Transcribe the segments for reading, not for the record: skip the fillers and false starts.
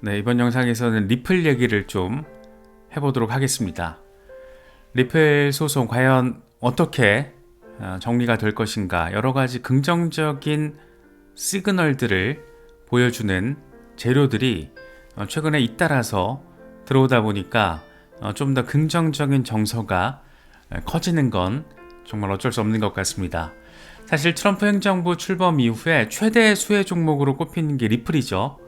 네, 이번 영상에서는 리플 얘기를 좀 해보도록 하겠습니다. 리플 소송 과연 어떻게 정리가 될 것인가, 여러 가지 긍정적인 시그널들을 보여주는 재료들이 최근에 잇따라서 들어오다 보니까 좀 더 긍정적인 정서가 커지는 건 정말 어쩔 수 없는 것 같습니다. 사실 트럼프 행정부 출범 이후에 최대 수혜 종목으로 꼽히는 게 리플이죠.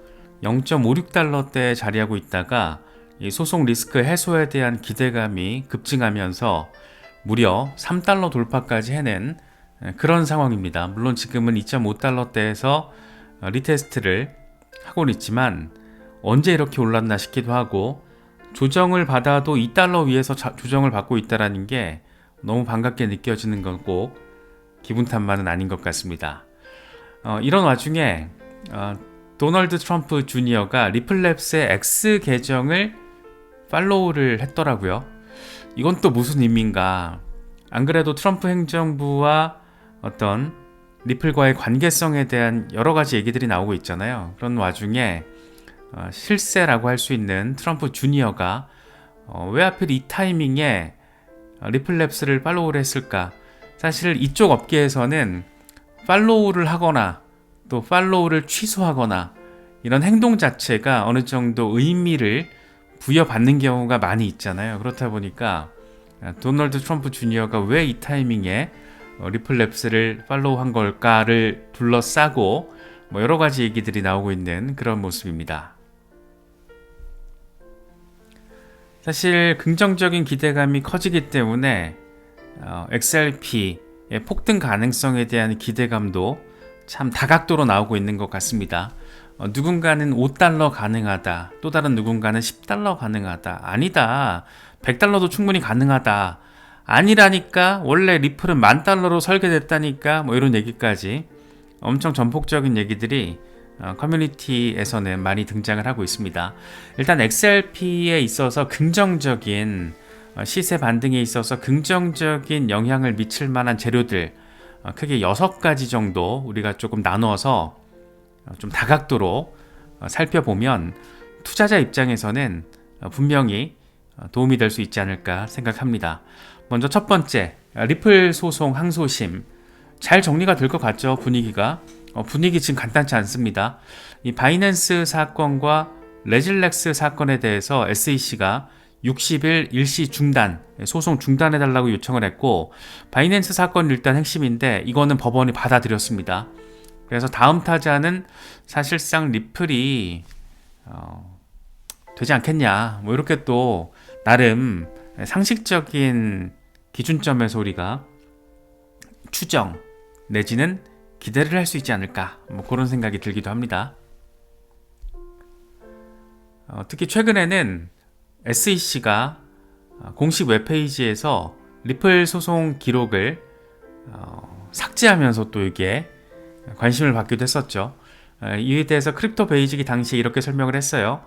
0.56달러대에 자리하고 있다가 이 소송 리스크 해소에 대한 기대감이 급증하면서 무려 3달러 돌파까지 해낸 그런 상황입니다. 물론 지금은 2.5달러대에서 리테스트를 하고는 있지만 언제 이렇게 올랐나 싶기도 하고, 조정을 받아도 2달러 위에서 조정을 받고 있다는 게 너무 반갑게 느껴지는 건 꼭 기분 탓만은 아닌 것 같습니다. 이런 와중에 도널드 트럼프 주니어가 리플랩스의 X 계정을 팔로우를 했더라고요. 이건 또 무슨 의미인가? 안 그래도 트럼프 행정부와 어떤 리플과의 관계성에 대한 여러 가지 얘기들이 나오고 있잖아요. 그런 와중에 실세라고 할 수 있는 트럼프 주니어가 왜 하필 이 타이밍에 리플랩스를 팔로우를 했을까? 사실 이쪽 업계에서는 팔로우를 하거나 또 팔로우를 취소하거나 이런 행동 자체가 어느 정도 의미를 부여받는 경우가 많이 있잖아요. 그렇다 보니까 도널드 트럼프 주니어가 왜 이 타이밍에 리플랩스를 팔로우한 걸까를 둘러싸고 여러 가지 얘기들이 나오고 있는 그런 모습입니다. 사실 긍정적인 기대감이 커지기 때문에 XRP의 폭등 가능성에 대한 기대감도 참 다각도로 나오고 있는 것 같습니다. 누군가는 5달러 가능하다, 또 다른 누군가는 10달러 가능하다, 아니다 100달러도 충분히 가능하다, 아니라니까 원래 리플은 10,000달러로 설계됐다니까, 이런 얘기까지 엄청 전폭적인 얘기들이 커뮤니티에서는 많이 등장을 하고 있습니다. 일단 XRP에 있어서 긍정적인 시세 반등에 있어서 긍정적인 영향을 미칠 만한 재료들 크게 6가지 정도 우리가 조금 나누어서 좀 다각도로 살펴보면 투자자 입장에서는 분명히 도움이 될 수 있지 않을까 생각합니다. 먼저 첫 번째, 리플 소송 항소심 잘 정리가 될 것 같죠. 분위기 지금 간단치 않습니다. 이 바이낸스 사건과 레질렉스 사건에 대해서 SEC가 60일 일시 중단, 소송 중단해달라고 요청을 했고, 바이낸스 사건 일단 핵심인데 이거는 법원이 받아들였습니다. 그래서 다음 타자는 사실상 리플이 되지 않겠냐, 이렇게 또 나름 상식적인 기준점에서 우리가 추정 내지는 기대를 할 수 있지 않을까, 그런 생각이 들기도 합니다. 특히 최근에는 SEC가 공식 웹페이지에서 리플 소송 기록을 삭제하면서 또 이게 관심을 받기도 했었죠. 이에 대해서 크립토 베이직이 당시에 이렇게 설명을 했어요.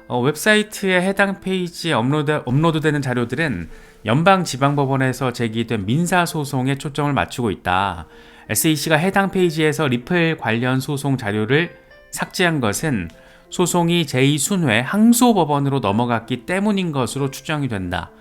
웹사이트에 해당 페이지에 업로드되는 자료들은 연방지방법원에서 제기된 민사소송에 초점을 맞추고 있다. SEC가 해당 페이지에서 리플 관련 소송 자료를 삭제한 것은 소송이 제2순회 항소법원으로 넘어갔기 때문인 것으로 추정이 된다.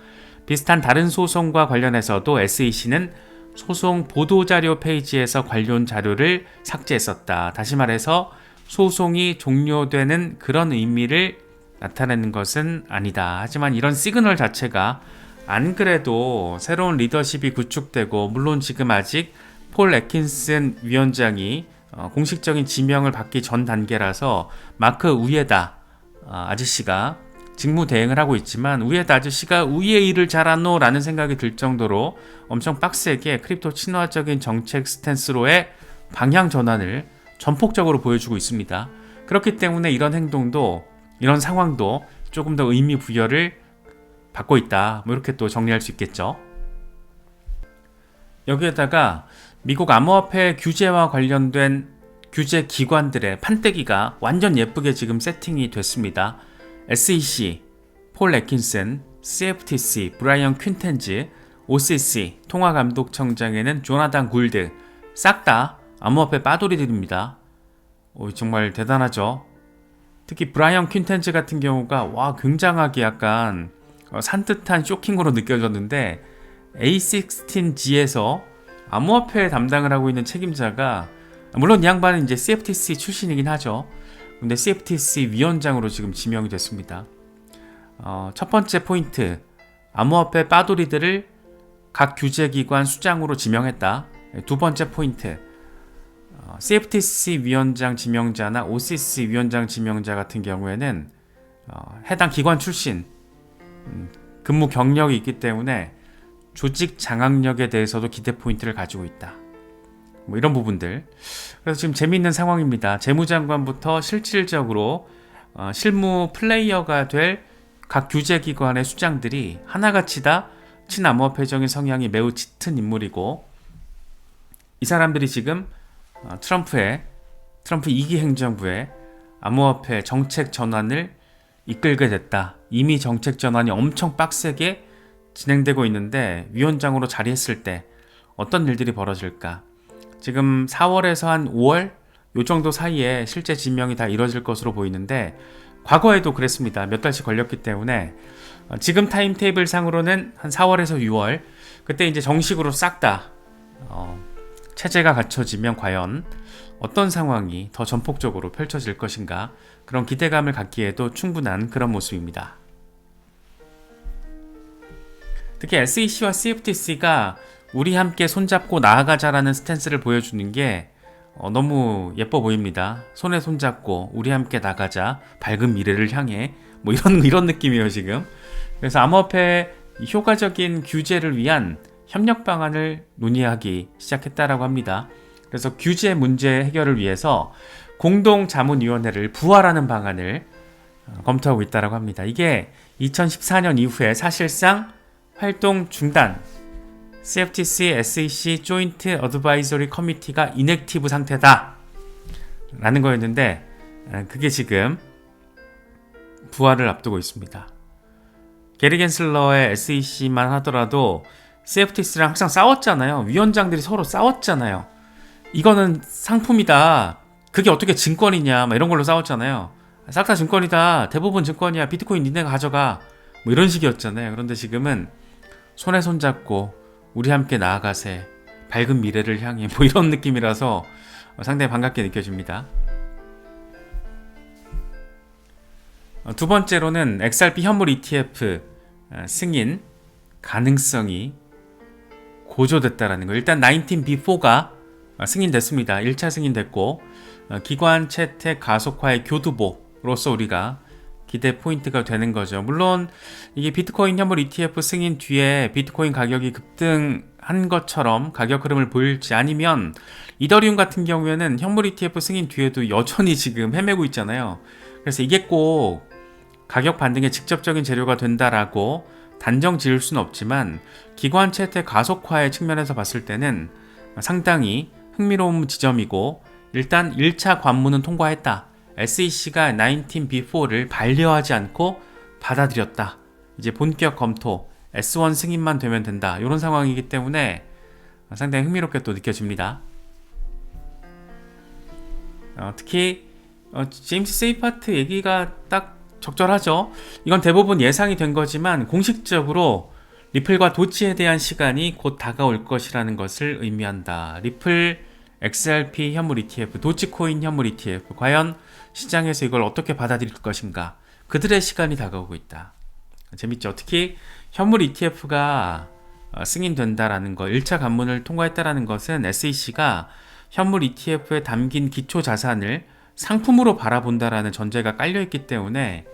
비슷한 다른 소송과 관련해서도 SEC는 소송 보도자료 페이지에서 관련 자료를 삭제했었다. 다시 말해서 소송이 종료되는 그런 의미를 나타내는 것은 아니다. 하지만 이런 시그널 자체가 안 그래도 새로운 리더십이 구축되고, 물론 지금 아직 폴 애킨슨 위원장이 공식적인 지명을 받기 전 단계라서 마크 우에다 아저씨가 직무대행을 하고 있지만, 우에다 아저씨가 우리의 일을 잘하노? 라는 생각이 들 정도로 엄청 빡세게 크립토 친화적인 정책 스탠스로의 방향 전환을 전폭적으로 보여주고 있습니다. 그렇기 때문에 이런 행동도, 이런 상황도 조금 더 의미 부여를 받고 있다, 이렇게 또 정리할 수 있겠죠. 여기에다가 미국 암호화폐 규제와 관련된 규제 기관들의 판때기가 완전 예쁘게 지금 세팅이 됐습니다. SEC, 폴 애킨슨, CFTC, 브라이언 퀸텐즈, OCC, 통화감독청장에는 조나단 굴드, 싹 다 암호화폐 빠돌이들입니다. 정말 대단하죠. 특히 브라이언 퀸텐즈 같은 경우가 와 굉장하게 약간 산뜻한 쇼킹으로 느껴졌는데 A16G에서 암호화폐 담당을 하고 있는 책임자가 물론 이 양반은 이제 CFTC 출신이긴 하죠. 근데 CFTC 위원장으로 지금 지명이 됐습니다. 첫 번째 포인트, 암호화폐 빠돌이들을 각 규제기관 수장으로 지명했다. 두 번째 포인트, CFTC 위원장 지명자나 OCC 위원장 지명자 같은 경우에는 해당 기관 출신, 근무 경력이 있기 때문에 조직 장악력에 대해서도 기대 포인트를 가지고 있다. 뭐 이런 부분들. 그래서 지금 재미있는 상황입니다. 재무장관부터 실질적으로 실무 플레이어가 될 각 규제기관의 수장들이 하나같이 다 친암호화폐적인 성향이 매우 짙은 인물이고, 이 사람들이 지금 트럼프 2기 행정부의 암호화폐 정책 전환을 이끌게 됐다. 이미 정책 전환이 엄청 빡세게 진행되고 있는데 위원장으로 자리했을 때 어떤 일들이 벌어질까? 지금 4월에서 한 5월 요 정도 사이에 실제 지명이 다 이뤄질 것으로 보이는데, 과거에도 그랬습니다. 몇 달씩 걸렸기 때문에 지금 타임테이블 상으로는 한 4월에서 6월, 그때 이제 정식으로 싹 다 체제가 갖춰지면 과연 어떤 상황이 더 전폭적으로 펼쳐질 것인가, 그런 기대감을 갖기에도 충분한 그런 모습입니다. 특히 SEC와 CFTC가 우리 함께 손잡고 나아가자라는 스탠스를 보여주는 게 너무 예뻐 보입니다. 손에 손잡고 우리 함께 나가자, 밝은 미래를 향해, 뭐 이런 느낌이에요 지금. 그래서 암호화폐 효과적인 규제를 위한 협력 방안을 논의하기 시작했다라고 합니다. 그래서 규제 문제 해결을 위해서 공동자문위원회를 부활하는 방안을 검토하고 있다라고 합니다. 이게 2014년 이후에 사실상 활동 중단, CFTC, SEC 조인트 어드바이저리 커미티가 인액티브 상태다 라는 거였는데, 그게 지금 부활을 앞두고 있습니다. 게리 겐슬러의 SEC만 하더라도 CFTC랑 항상 싸웠잖아요. 위원장들이 서로 싸웠잖아요. 이거는 상품이다, 그게 어떻게 증권이냐, 이런 걸로 싸웠잖아요. 싹 다 증권이다, 대부분 증권이야, 비트코인 니네가 가져가, 뭐 이런 식이었잖아요. 그런데 지금은 손에 손잡고 우리 함께 나아가세, 밝은 미래를 향해, 뭐 이런 느낌이라서 상당히 반갑게 느껴집니다. 두 번째로는 XRP 현물 ETF 승인 가능성이 고조됐다라는 거. 일단 19B4가 승인됐습니다. 1차 승인됐고, 기관 채택 가속화의 교두보로서 우리가 기대 포인트가 되는 거죠. 물론 이게 비트코인 현물 ETF 승인 뒤에 비트코인 가격이 급등한 것처럼 가격 흐름을 보일지, 아니면 이더리움 같은 경우에는 현물 ETF 승인 뒤에도 여전히 지금 헤매고 있잖아요. 그래서 이게 꼭 가격 반등의 직접적인 재료가 된다라고 단정 지을 수는 없지만, 기관 채택 가속화의 측면에서 봤을 때는 상당히 흥미로운 지점이고, 일단 1차 관문은 통과했다. SEC가 19B4를 반려하지 않고 받아들였다. 이제 본격 검토, S1 승인만 되면 된다. 이런 상황이기 때문에 상당히 흥미롭게 또 느껴집니다. 특히 제임스 세이파트 얘기가 딱 적절하죠. 이건 대부분 예상이 된 거지만 공식적으로 리플과 도치에 대한 시간이 곧 다가올 것이라는 것을 의미한다. 리플 XRP 현물 ETF, 도치코인 현물 ETF, 과연 시장에서 이걸 어떻게 받아들일 것인가, 그들의 시간이 다가오고 있다. 재밌죠. 특히 현물 ETF가 승인된다라는 거, 1차 관문을 통과했다라는 것은 SEC가 현물 ETF에 담긴 기초 자산을 상품으로 바라본다라는 전제가 깔려있기 때문에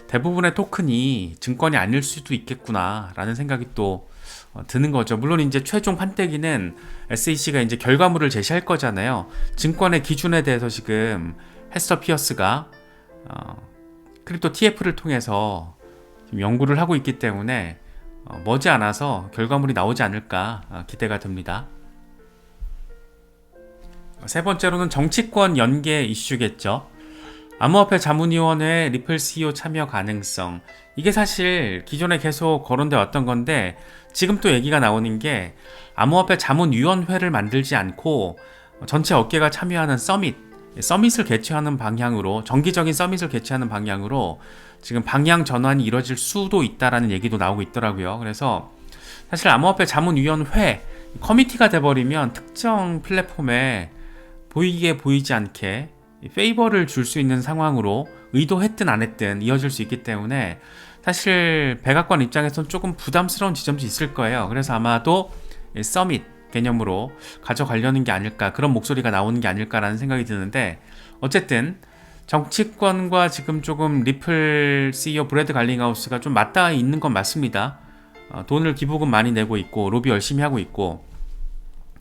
대부분의 토큰이 증권이 아닐 수도 있겠구나 라는 생각이 또 드는 거죠. 물론 이제 최종 판때기는 SEC가 이제 결과물을 제시할 거잖아요. 증권의 기준에 대해서 지금 헤스터 피어스가 크립토 TF를 통해서 지금 연구를 하고 있기 때문에 머지않아서 결과물이 나오지 않을까 기대가 됩니다. 세 번째로는 정치권 연계 이슈겠죠. 암호화폐 자문위원회 리플 CEO 참여 가능성, 이게 사실 기존에 계속 거론돼 왔던 건데, 지금 또 얘기가 나오는 게 암호화폐 자문위원회를 만들지 않고 전체 업계가 참여하는 서밋, 서밋을 개최하는 방향으로, 정기적인 서밋을 개최하는 방향으로 지금 방향 전환이 이뤄질 수도 있다라는 얘기도 나오고 있더라고요. 그래서 사실 암호화폐 자문위원회 커미티가 돼버리면 특정 플랫폼에 보이게 보이지 않게 페이버를 줄 수 있는 상황으로 의도했든 안 했든 이어질 수 있기 때문에 사실 백악관 입장에서는 조금 부담스러운 지점도 있을 거예요. 그래서 아마도 서밋 개념으로 가져가려는 게 아닐까, 그런 목소리가 나오는 게 아닐까라는 생각이 드는데, 어쨌든 정치권과 지금 조금 리플 CEO 브래드 갈링하우스가 좀 맞닿아 있는 건 맞습니다. 돈을 기부금 많이 내고 있고 로비 열심히 하고 있고,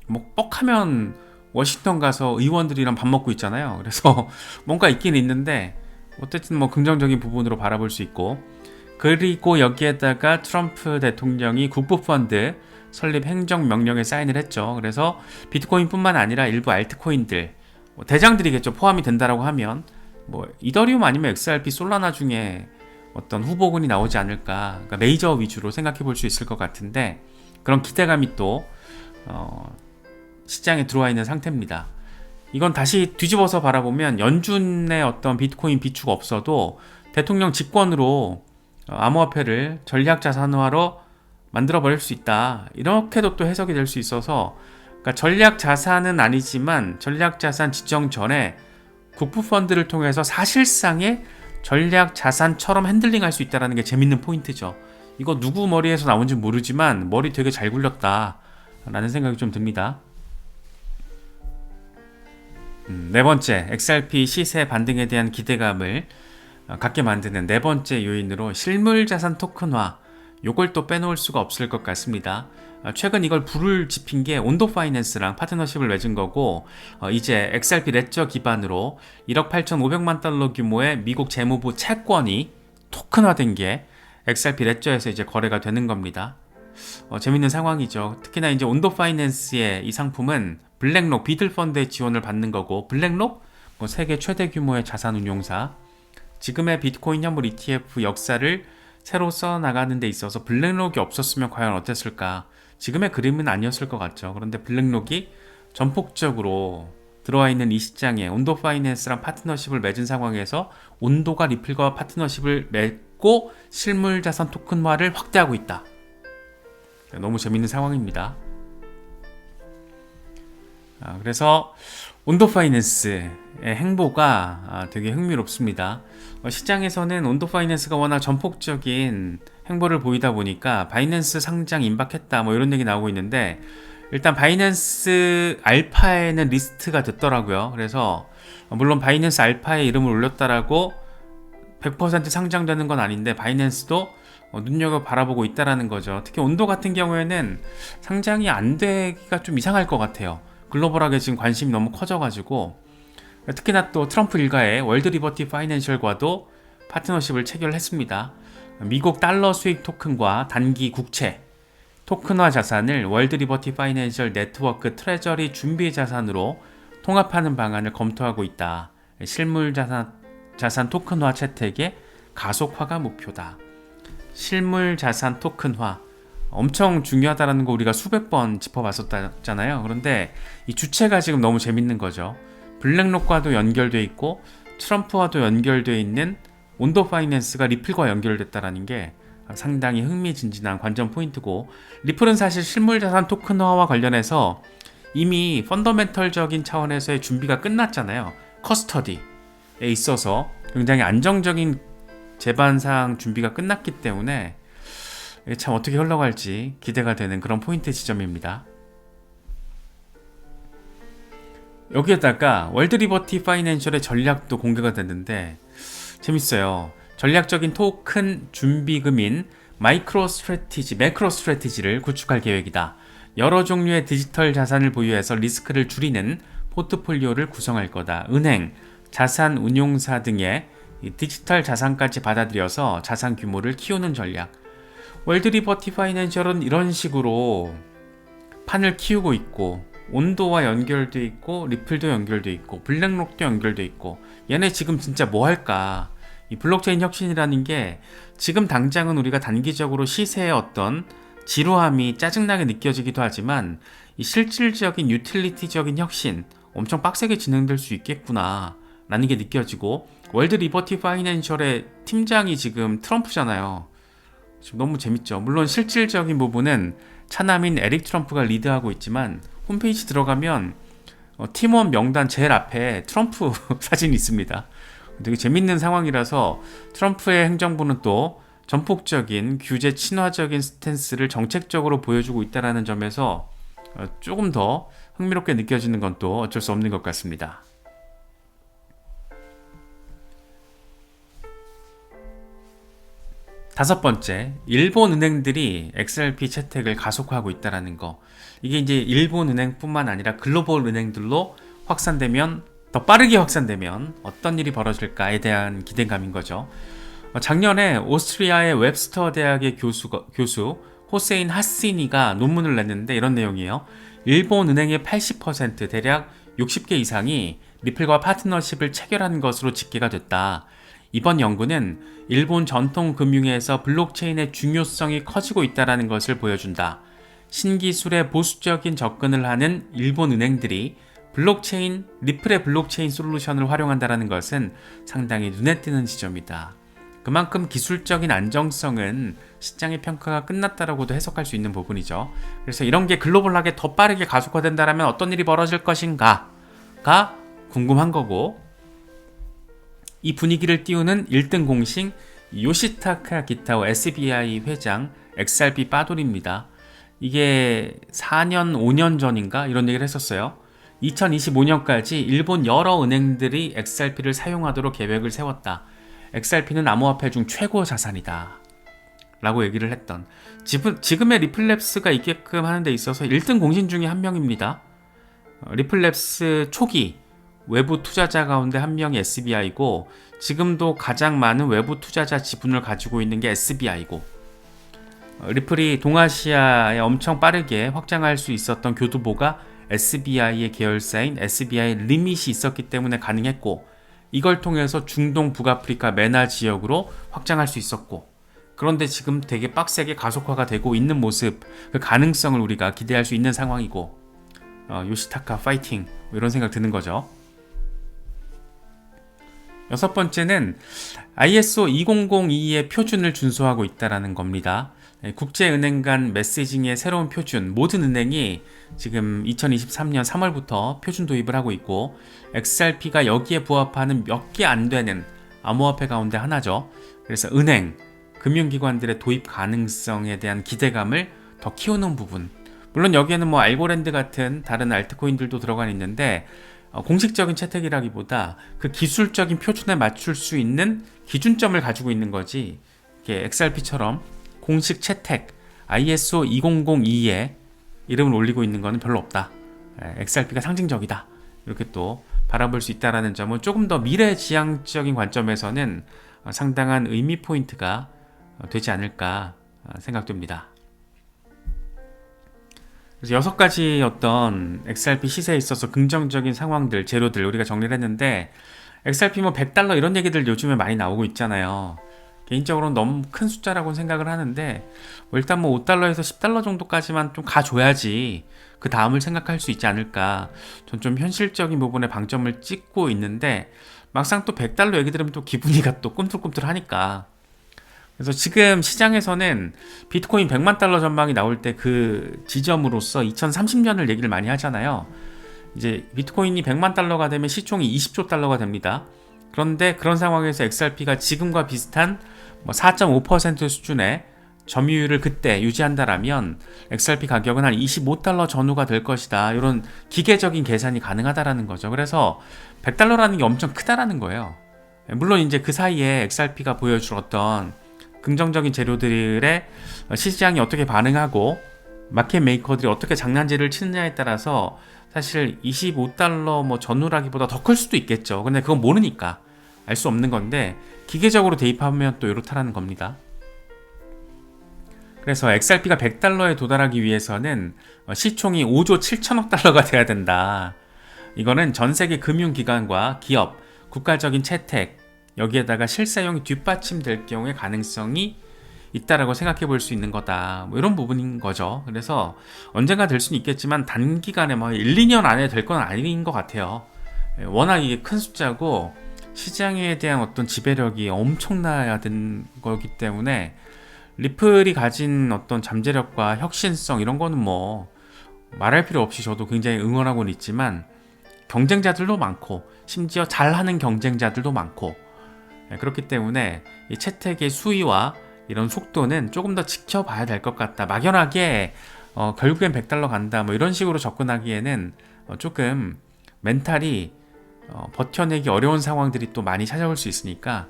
뭐 뻑하면 워싱턴 가서 의원들이랑 밥 먹고 있잖아요. 그래서 뭔가 있긴 있는데 어쨌든 뭐 긍정적인 부분으로 바라볼 수 있고, 그리고 여기에다가 트럼프 대통령이 국부펀드 설립 행정명령에 사인을 했죠. 그래서 비트코인뿐만 아니라 일부 알트코인들, 뭐 대장들이겠죠. 포함이 된다라고 하면 뭐 이더리움 아니면 XRP, 솔라나 중에 어떤 후보군이 나오지 않을까, 그러니까 메이저 위주로 생각해 볼 수 있을 것 같은데, 그런 기대감이 또 시장에 들어와 있는 상태입니다. 이건 다시 뒤집어서 바라보면 연준의 어떤 비트코인 비축 없어도 대통령 직권으로 암호화폐를 전략자산화로 만들어버릴 수 있다, 이렇게도 또 해석이 될 수 있어서, 그러니까 전략자산은 아니지만 전략자산 지정 전에 국부펀드를 통해서 사실상의 전략자산처럼 핸들링할 수 있다는 게 재밌는 포인트죠. 이거 누구 머리에서 나온지 모르지만 머리 되게 잘 굴렸다 라는 생각이 좀 듭니다. 네 번째, XRP 시세 반등에 대한 기대감을 갖게 만드는 네 번째 요인으로 실물자산 토큰화, 요걸 또 빼놓을 수가 없을 것 같습니다. 최근 이걸 불을 지핀 게 온도 파이낸스랑 파트너십을 맺은 거고, 이제 XRP 레저 기반으로 1억 8,500만 달러 규모의 미국 재무부 채권이 토큰화된 게 XRP 레저에서 이제 거래가 되는 겁니다. 재밌는 상황이죠. 특히나 이제 온도 파이낸스의 이 상품은 블랙록 비틀 펀드의 지원을 받는 거고, 블랙록 뭐 세계 최대 규모의 자산 운용사, 지금의 비트코인 현물 ETF 역사를 새로 써나가는 데 있어서 블랙록이 없었으면 과연 어땠을까? 지금의 그림은 아니었을 것 같죠. 그런데 블랙록이 전폭적으로 들어와 있는 이 시장에 온도 파이낸스랑 파트너십을 맺은 상황에서 온도가 리플과 파트너십을 맺고 실물자산 토큰화를 확대하고 있다. 너무 재밌는 상황입니다. 그래서 온도 파이낸스의 행보가 되게 흥미롭습니다. 시장에서는 온도 파이낸스가 워낙 전폭적인 행보를 보이다 보니까 바이낸스 상장 임박했다 뭐 이런 얘기 나오고 있는데, 일단 바이낸스 알파에는 리스트가 됐더라고요. 그래서 물론 바이낸스 알파에 이름을 올렸다라고 100% 상장되는 건 아닌데 바이낸스도 눈여겨 바라보고 있다라는 거죠. 특히 온도 같은 경우에는 상장이 안 되기가 좀 이상할 것 같아요. 글로벌하게 지금 관심이 너무 커져가지고, 특히나 또 트럼프 일가의 월드 리버티 파이낸셜과도 파트너십을 체결했습니다. 미국 달러 수익 토큰과 단기 국채, 토큰화 자산을 월드 리버티 파이낸셜 네트워크 트레저리 준비 자산으로 통합하는 방안을 검토하고 있다. 실물 자산 토큰화 채택의 가속화가 목표다. 실물 자산 토큰화 엄청 중요하다는 거 우리가 수백 번 짚어봤었잖아요. 그런데 이 주체가 지금 너무 재밌는 거죠. 블랙록과도 연결돼 있고 트럼프와도 연결돼 있는 온도 파이낸스가 리플과 연결됐다는 게 상당히 흥미진진한 관전 포인트고, 리플은 사실 실물자산 토큰화와 관련해서 이미 펀더멘털적인 차원에서의 준비가 끝났잖아요. 커스터디에 있어서 굉장히 안정적인 재반상 준비가 끝났기 때문에 참 어떻게 흘러갈지 기대가 되는 그런 포인트 지점입니다. 여기에다가 월드 리버티 파이낸셜의 전략도 공개가 됐는데 재밌어요. 전략적인 토큰 준비금인 매크로 스트래티지를 구축할 계획이다. 여러 종류의 디지털 자산을 보유해서 리스크를 줄이는 포트폴리오를 구성할 거다. 은행, 자산 운용사 등의 디지털 자산까지 받아들여서 자산 규모를 키우는 전략. 월드 리버티 파이낸셜은 이런 식으로 판을 키우고 있고, 온도와 연결돼 있고, 리플도 연결돼 있고, 블랙록도 연결돼 있고, 얘네 지금 진짜 뭐 할까? 이 블록체인 혁신이라는 게 지금 당장은 우리가 단기적으로 시세의 어떤 지루함이 짜증나게 느껴지기도 하지만, 이 실질적인 유틸리티적인 혁신, 엄청 빡세게 진행될 수 있겠구나 라는 게 느껴지고, 월드 리버티 파이낸셜의 팀장이 지금 트럼프잖아요. 지금 너무 재밌죠. 물론 실질적인 부분은 차남인 에릭 트럼프가 리드하고 있지만 홈페이지 들어가면 팀원 명단 제일 앞에 트럼프 사진이 있습니다. 되게 재밌는 상황이라서 트럼프의 행정부는 또 전폭적인 규제 친화적인 스탠스를 정책적으로 보여주고 있다는 점에서 조금 더 흥미롭게 느껴지는 건 또 어쩔 수 없는 것 같습니다. 다섯 번째, 일본 은행들이 XRP 채택을 가속화하고 있다는 거. 이게 이제 일본 은행뿐만 아니라 글로벌 은행들로 확산되면, 더 빠르게 확산되면 어떤 일이 벌어질까에 대한 기대감인 거죠. 작년에 오스트리아의 웹스터 대학의 교수 호세인 하시니가 논문을 냈는데 이런 내용이에요. 일본 은행의 80% 대략 60개 이상이 리플과 파트너십을 체결한 것으로 집계가 됐다. 이번 연구는 일본 전통 금융에서 블록체인의 중요성이 커지고 있다는 것을 보여준다. 신기술에 보수적인 접근을 하는 일본 은행들이 리플의 블록체인 솔루션을 활용한다는 것은 상당히 눈에 띄는 지점이다. 그만큼 기술적인 안정성은 시장의 평가가 끝났다라고도 해석할 수 있는 부분이죠. 그래서 이런 게 글로벌하게 더 빠르게 가속화된다면 어떤 일이 벌어질 것인가가 궁금한 거고, 이 분위기를 띄우는 1등 공신 요시타카 기타오 SBI 회장 XRP 빠돌입니다. 이게 4년, 5년 전인가 이런 얘기를 했었어요. 2025년까지 일본 여러 은행들이 XRP를 사용하도록 계획을 세웠다. XRP는 암호화폐 중 최고 자산이다 라고 얘기를 했던, 지금의 리플랩스가 있게끔 하는 데 있어서 1등 공신 중에 한 명입니다. 리플랩스 초기 외부 투자자 가운데 한 명이 SBI고, 지금도 가장 많은 외부 투자자 지분을 가지고 있는 게 SBI고, 리플이 동아시아에 엄청 빠르게 확장할 수 있었던 교두보가 SBI의 계열사인 SBI 리밋이 있었기 때문에 가능했고, 이걸 통해서 중동 북아프리카 메나 지역으로 확장할 수 있었고, 그런데 지금 되게 빡세게 가속화가 되고 있는 모습, 그 가능성을 우리가 기대할 수 있는 상황이고, 요시타카 파이팅 이런 생각 드는 거죠. 여섯 번째는 ISO 2002의 표준을 준수하고 있다는 겁니다. 국제은행 간 메시징의 새로운 표준, 모든 은행이 지금 2023년 3월부터 표준 도입을 하고 있고, XRP가 여기에 부합하는 몇 개 안 되는 암호화폐 가운데 하나죠. 그래서 은행, 금융기관들의 도입 가능성에 대한 기대감을 더 키우는 부분, 물론 여기에는 뭐 알고랜드 같은 다른 알트코인들도 들어가 있는데, 공식적인 채택이라기보다 그 기술적인 표준에 맞출 수 있는 기준점을 가지고 있는 거지, 이게 XRP처럼 공식 채택 ISO 2002에 이름을 올리고 있는 거는 별로 없다. XRP가 상징적이다. 이렇게 또 바라볼 수 있다는 점은 조금 더 미래지향적인 관점에서는 상당한 의미 포인트가 되지 않을까 생각됩니다. 그래서 6가지 어떤 XRP 시세에 있어서 긍정적인 상황들, 재료들 우리가 정리를 했는데, XRP 뭐 $100 이런 얘기들 요즘에 많이 나오고 있잖아요. 개인적으로는 너무 큰 숫자라고 생각을 하는데, 일단 뭐 $5에서 $10 정도까지만 좀 가줘야지 그 다음을 생각할 수 있지 않을까. 전 좀 현실적인 부분에 방점을 찍고 있는데, 막상 또 $100 얘기 들으면 또 기분이가 또 꿈틀꿈틀하니까. 그래서 지금 시장에서는 비트코인 100만 달러 전망이 나올 때 그 지점으로서 2030년을 얘기를 많이 하잖아요. 이제 비트코인이 100만 달러가 되면 시총이 20조 달러가 됩니다. 그런데 그런 상황에서 XRP가 지금과 비슷한 4.5% 수준의 점유율을 그때 유지한다라면 XRP 가격은 한 25달러 전후가 될 것이다. 이런 기계적인 계산이 가능하다라는 거죠. 그래서 100달러라는 게 엄청 크다라는 거예요. 물론 이제 그 사이에 XRP가 보여줄 어떤 긍정적인 재료들의 시장이 어떻게 반응하고 마켓 메이커들이 어떻게 장난질을 치느냐에 따라서 사실 25달러 전후라기보다 더 클 수도 있겠죠. 근데 그건 모르니까 알 수 없는 건데, 기계적으로 대입하면 또 이렇다라는 겁니다. 그래서 XRP가 100달러에 도달하기 위해서는 시총이 5조 7천억 달러가 돼야 된다. 이거는 전 세계 금융기관과 기업, 국가적인 채택, 여기에다가 실사용이 뒷받침될 경우의 가능성이 있다라고 생각해 볼 수 있는 거다. 뭐 이런 부분인 거죠. 그래서 언젠가 될 수는 있겠지만 단기간에 뭐 1, 2년 안에 될 건 아닌 것 같아요. 워낙 이게 큰 숫자고 시장에 대한 어떤 지배력이 엄청나야 되는 거기 때문에 리플이 가진 어떤 잠재력과 혁신성 이런 거는 뭐 말할 필요 없이 저도 굉장히 응원하고는 있지만 경쟁자들도 많고 심지어 잘하는 경쟁자들도 많고 그렇기 때문에 이 채택의 수위와 이런 속도는 조금 더 지켜봐야 될 것 같다. 막연하게 결국엔 $100 간다 뭐 이런 식으로 접근하기에는 조금 멘탈이 버텨내기 어려운 상황들이 또 많이 찾아올 수 있으니까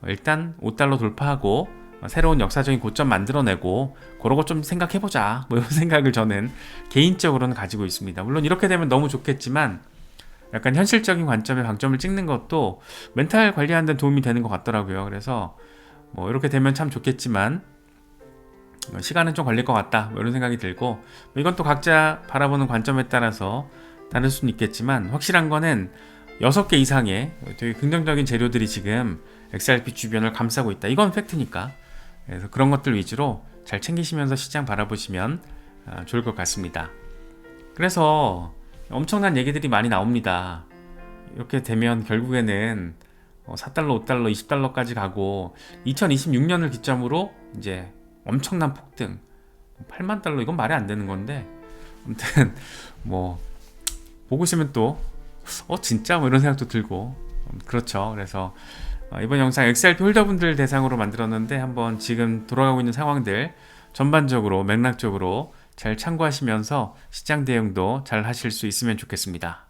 일단 $5 돌파하고 새로운 역사적인 고점 만들어내고 그런 거 좀 생각해보자 뭐 이런 생각을 저는 개인적으로는 가지고 있습니다. 물론 이렇게 되면 너무 좋겠지만 약간 현실적인 관점에 방점을 찍는 것도 멘탈 관리하는 데 도움이 되는 것 같더라고요. 그래서 뭐 이렇게 되면 참 좋겠지만 시간은 좀 걸릴 것 같다 뭐 이런 생각이 들고 이건 또 각자 바라보는 관점에 따라서 다를 수는 있겠지만 확실한 거는 6개 이상의 되게 긍정적인 재료들이 지금 XRP 주변을 감싸고 있다. 이건 팩트니까. 그래서 그런 것들 위주로 잘 챙기시면서 시장 바라보시면 좋을 것 같습니다. 그래서 엄청난 얘기들이 많이 나옵니다. 이렇게 되면 결국에는 $4, $5, $20까지 가고 2026년을 기점으로 이제 엄청난 폭등 $8만 이건 말이 안 되는 건데 아무튼 뭐 보고 있으면 또 진짜 뭐 이런 생각도 들고 그렇죠. 그래서 이번 영상 XRP 홀더분들 대상으로 만들었는데 한번 지금 돌아가고 있는 상황들 전반적으로 맥락적으로 잘 참고하시면서 시장 대응도 잘 하실 수 있으면 좋겠습니다.